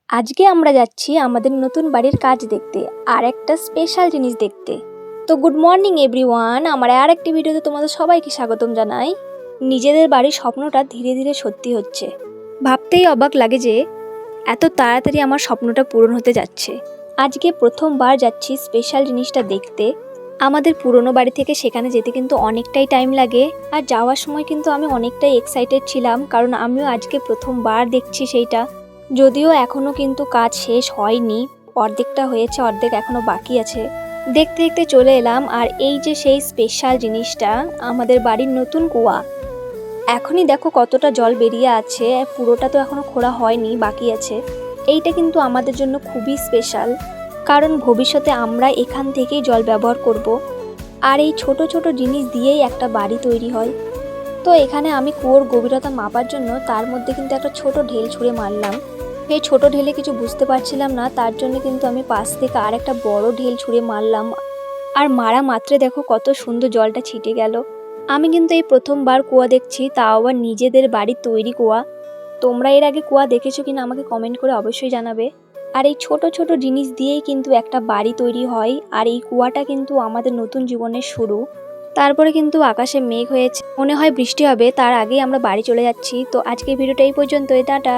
আজকে আমরা যাচ্ছি আমাদের নতুন বাড়ির কাজ দেখতে আর একটা স্পেশাল জিনিস দেখতে। তো গুড মর্নিং এভরিওয়ান, আমার আর একটি ভিডিওতে তোমাদের সবাইকে স্বাগতম জানাই। নিজেদের বাড়ির স্বপ্নটা ধীরে ধীরে সত্যি হচ্ছে, ভাবতেই অবাক লাগে যে এত তাড়াতাড়ি আমার স্বপ্নটা পূরণ হতে যাচ্ছে। আজকে প্রথমবার যাচ্ছি স্পেশাল জিনিসটা দেখতে। আমাদের পুরনো বাড়ি থেকে সেখানে যেতে কিন্তু অনেকটাই টাইম লাগে, আর যাওয়ার সময় কিন্তু আমি অনেকটাই এক্সাইটেড ছিলাম, কারণ আমিও আজকে প্রথমবার দেখছি সেইটা। যদিও এখনও কিন্তু কাজ শেষ হয়নি, অর্ধেকটা হয়েছে, অর্ধেক এখনও বাকি আছে। দেখতে দেখতে চলে এলাম, আর এই যে সেই স্পেশাল জিনিসটা, আমাদের বাড়ির নতুন কুয়া। এখনই দেখো কতটা জল বেরিয়ে আছে, পুরোটা তো এখনো খোঁড়া হয়নি, বাকি আছে। এইটা কিন্তু আমাদের জন্য খুবই স্পেশাল, কারণ ভবিষ্যতে আমরা এখান থেকেই জল ব্যবহার করব। আর এই ছোট ছোট জিনিস দিয়েই একটা বাড়ি তৈরি হয়। তো এখানে আমি কুয়োর গভীরতা মাপার জন্য তার মধ্যে কিন্তু একটা ছোট ঢেল ছুঁড়ে মারলাম। এই ছোট ঢেলে কিছু বুঝতে পারছিলাম না, তার জন্য কিন্তু আমি পাশ থেকে আর একটা বড় ঢেল ছুঁড়ে মারলাম। আর মারা মাত্রে দেখো কত সুন্দর জলটা ছিটে গেল। আমি কিন্তু এই প্রথমবার কুয়া দেখছি, তাও আবার নিজেদের বাড়ির তৈরি কুয়া। তোমরা এর আগে কুয়া দেখেছো কিনা আমাকে কমেন্ট করে অবশ্যই জানাবে। আর এই ছোট ছোট জিনিস দিয়েই কিন্তু একটা বাড়ি তৈরি হয়, আর এই কুয়াটা কিন্তু আমাদের নতুন জীবনের শুরু। তারপরে কিন্তু আকাশে মেঘ হয়েছে, মনে হয় বৃষ্টি হবে, তার আগেই আমরা বাড়ি চলে যাচ্ছি। তো আজকের ভিডিওটা এই পর্যন্তই, টাটা।